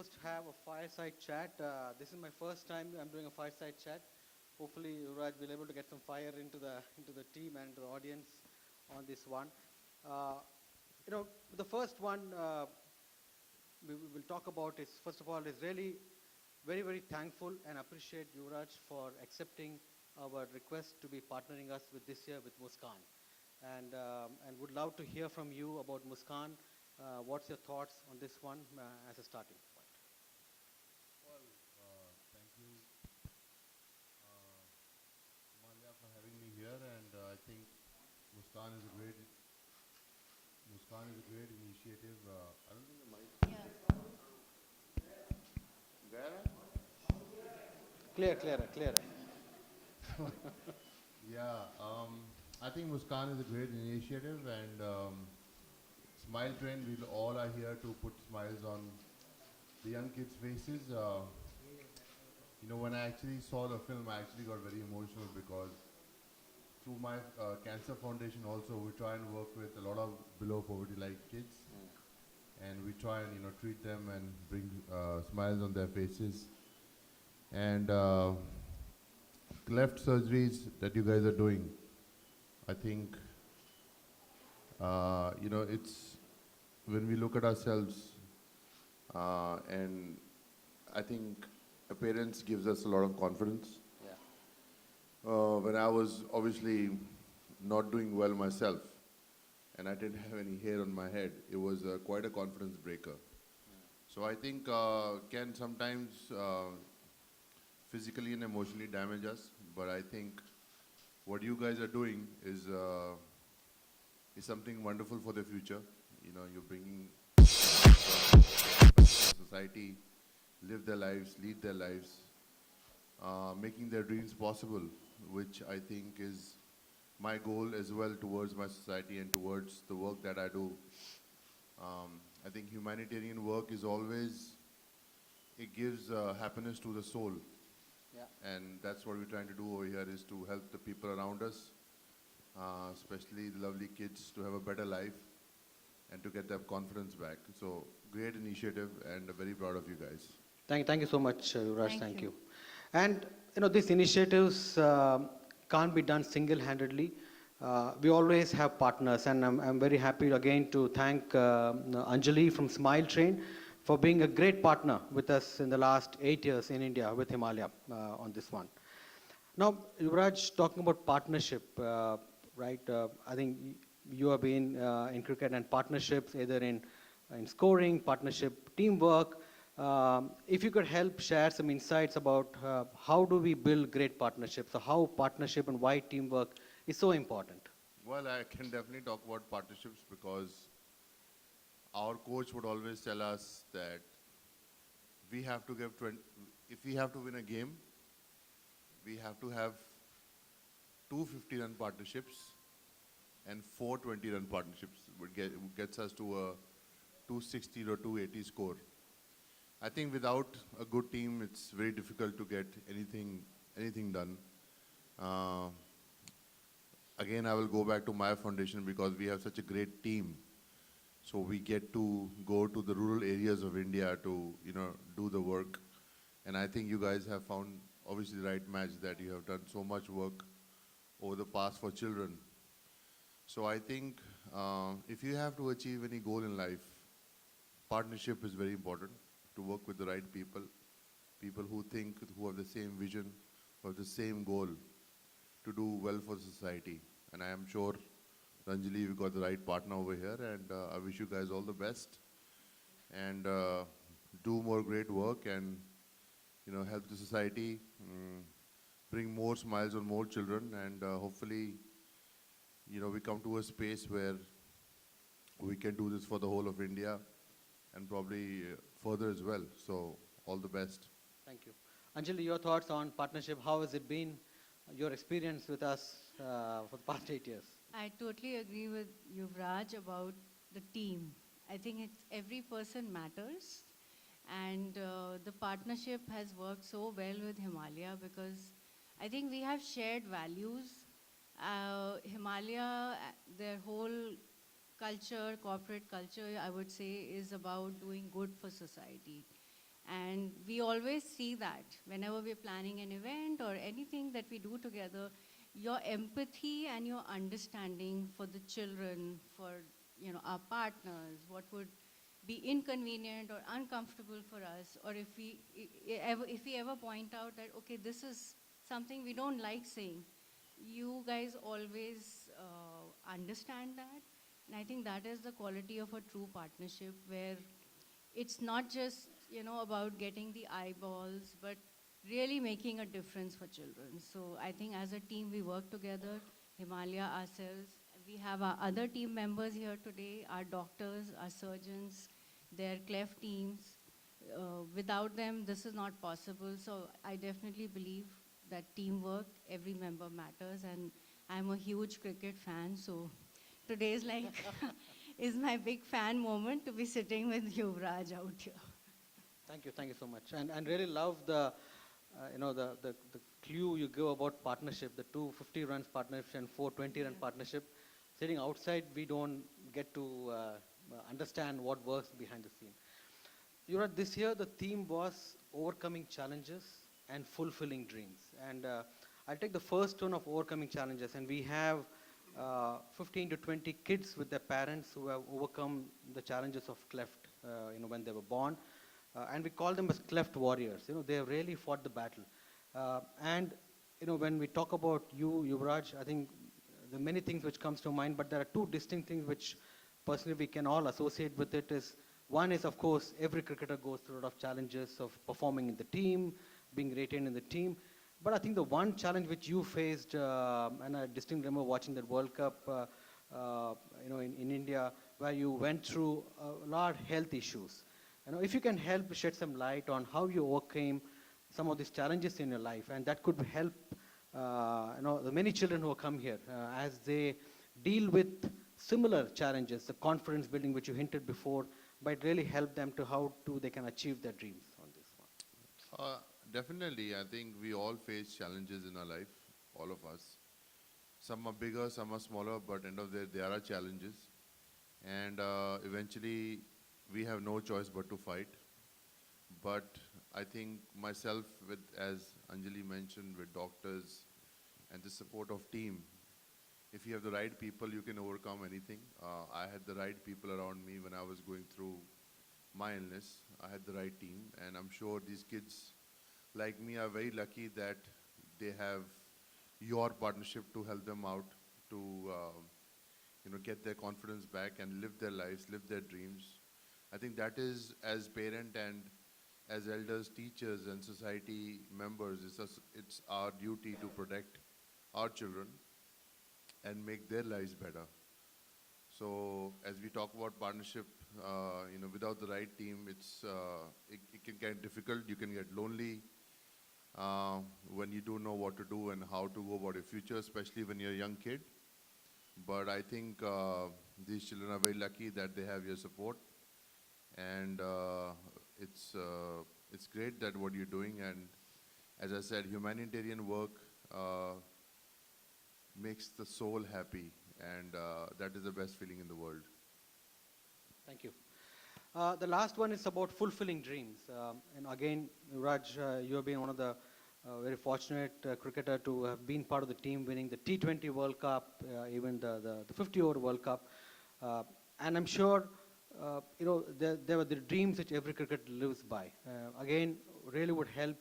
supposed to have a fireside chat. This is my first time I'm doing a fireside chat. Hopefully, Yuvraj will be able to get some fire into the team and the audience on this one. Uh, the first one we will talk about is, first of all, is really very, very thankful and appreciate Yuvraj for accepting our request to be partnering us with this year with Muskan. And would love to hear from you about Muskan. What's your thoughts on this one as a starting point? Well, thank you, Malia, for having me here. And I think Muskan is a great Muskan is a great initiative. I don't think the mic. There? Clear. Yeah. I think Muskan is a great initiative, and Smile Train. We all are here to put smiles on the young kids' faces. When I actually saw the film, I actually got very emotional because through my cancer foundation also we try and work with a lot of below poverty like kids, and we try and treat them and bring smiles on their faces. And cleft surgeries that you guys are doing, I think it's when we look at ourselves, and I think appearance gives us a lot of confidence. Yeah. When I was obviously not doing well myself, and I didn't have any hair on my head, it was quite a confidence breaker. So I think can sometimes physically and emotionally damage us, but I think what you guys are doing is something wonderful for the future. You're bringing society, live their lives, lead their lives, making their dreams possible, which I think is my goal as well towards my society and towards the work that I do. I think humanitarian work is always, it gives happiness to the soul. Yeah. And that's what we're trying to do over here, is to help the people around us, especially the lovely kids, to have a better life and to get their confidence back. So great initiative, and very proud of you guys. Thank you so much, Yuvraj. Thank Thank you. you. And these initiatives can't be done single-handedly. We always have partners, and I'm very happy again to thank Anjali from Smile Train for being a great partner with us in the last 8 years in India with Himalaya on this one. Now, Yuvraj, talking about partnership, right? I think you have been in cricket and partnerships, either in scoring, partnership, teamwork. If you could help share some insights about how do we build great partnerships, or how partnership and why teamwork is so important. Well, I can definitely talk about partnerships because our coach would always tell us that we have to give 20, if we have to win a game, we have to have two 50-run partnerships and four 20-run partnerships, which gets us to a 260 or 280 score. I think without a good team, it's very difficult to get anything done. Uh, Again, I will go back to my foundation because we have such a great team. So we get to go to the rural areas of India to, do the work. And I think you guys have found obviously the right match, that you have done so much work over the past for children. So I think if you have to achieve any goal in life, partnership is very important, to work with the right people, people who think, who have the same vision, who have the same goal, to do well for society. And I am sure, Ranjali, we got the right partner over here, and I wish you guys all the best, and do more great work, and help the society, bring more smiles on more children, and hopefully, we come to a space where we can do this for the whole of India, and probably further as well. So all the best. Thank you. Anjali, your thoughts on partnership? How has it been, your experience with us for the past 8 years? I totally agree with Yuvraj about the team. I think it's every person matters, and the partnership has worked so well with Himalaya because I think we have shared values. Himalaya, their whole culture, corporate culture, I would say, is about doing good for society. And we always see that whenever we're planning an event or anything that we do together, your empathy and your understanding for the children, for our partners, what would be inconvenient or uncomfortable for us, or if we ever point out that okay, this is something we don't like saying, you guys always understand that. And I think that is the quality of a true partnership, where it's not just about getting the eyeballs, but really making a difference for children. So I think as a team we work together, Himalaya, ourselves. We have our other team members here today, our doctors, our surgeons, their cleft teams. Without them, this is not possible. So I definitely believe that teamwork, every member matters. And I'm a huge cricket fan, so today is like is my big fan moment to be sitting with Yuvraj out here. Thank you so much. And really love the, the clue you give about partnership, the 250 runs partnership and 420 run partnership. Sitting outside, we don't get to understand what works behind the scene. This year the theme was overcoming challenges and fulfilling dreams. And I'll take the first one of overcoming challenges. And we have 15 to 20 kids with their parents who have overcome the challenges of cleft, when they were born. And we call them as cleft warriors. They have really fought the battle. And, when we talk about you, Yuvraj, I think there are many things which comes to mind, but there are two distinct things which personally we can all associate with it. Is one is, of course, every cricketer goes through a lot of challenges of performing in the team, being retained in the team. But I think the one challenge which you faced, and I distinctly remember watching that World Cup, in India, where you went through a lot of health issues. If you can help shed some light on how you overcame some of these challenges in your life, and that could help, the many children who come here as they deal with similar challenges, the confidence building which you hinted before, might really help them to how they can achieve their dreams on this one. Definitely, I think we all face challenges in our life, all of us. Some are bigger, some are smaller, but end of the day, there are challenges. And eventually, we have no choice but to fight. But I think myself, as Anjali mentioned, with doctors and the support of team, if you have the right people, you can overcome anything. I had the right people around me when I was going through my illness. I had the right team, and I'm sure these kids like me are very lucky that they have your partnership to help them out to get their confidence back and live their lives, live their dreams. I think that is, as parent and as elders, teachers and society members, it's our duty to protect our children and make their lives better. So as we talk about partnership, without the right team, it can get difficult. You can get lonely when you don't know what to do and how to go about your future, especially when you're a young kid. But I think these children are very lucky that they have your support, and it's great that what you're doing. And as I said, humanitarian work makes the soul happy, and that is the best feeling in the world. Thank you. The last one is about fulfilling dreams. And again, Raj, you have been one of the very fortunate cricketer to have been part of the team winning the T20 World Cup, even the 50-over World Cup. And I'm sure, there were the dreams which every cricketer lives by. Again, really would help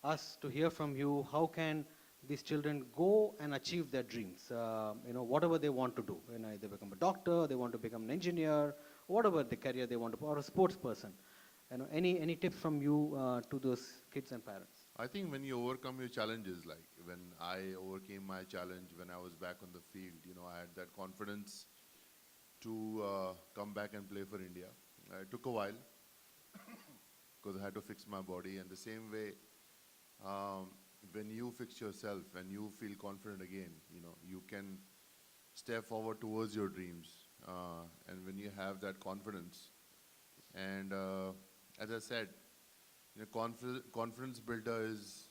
us to hear from you, how can these children go and achieve their dreams, whatever they want to do. They become a doctor, they want to become an engineer, whatever the career they want to, or a sports person. Any tips from you to those kids and parents? I think when you overcome your challenges, like when I overcame my challenge when I was back on the field, I had that confidence to come back and play for India. It took a while because I had to fix my body. And the same way, when you fix yourself and you feel confident again, you can step forward towards your dreams. And when you have that confidence, and as I said, confidence builder is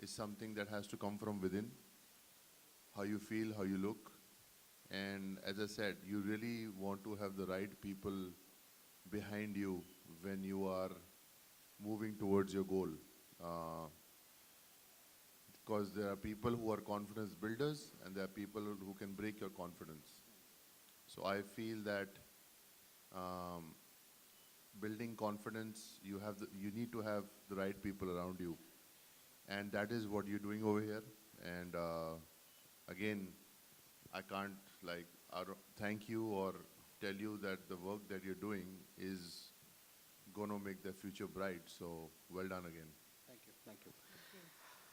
something that has to come from within. How you feel, how you look. And as I said, you really want to have the right people behind you when you are moving towards your goal. Because there are people who are confidence builders and there are people who can break your confidence. So I feel that um, building confidence, you need to have the right people around you. And that is what you're doing over here. And again, I can't thank you or tell you that the work that you're doing is going to make the future bright. So well done again. Thank you. Thank you.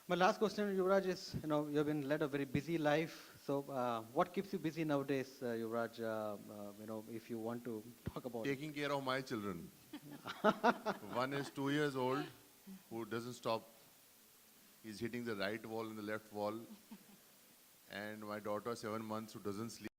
My last question, Yuvraj, is you have been led a very busy life. So, what keeps you busy nowadays, Yuvraj? If you want to talk about it. Taking care of my children. One is 2 years old, who doesn't stop. He's hitting the right wall and the left wall. And my daughter, 7 months, who doesn't sleep.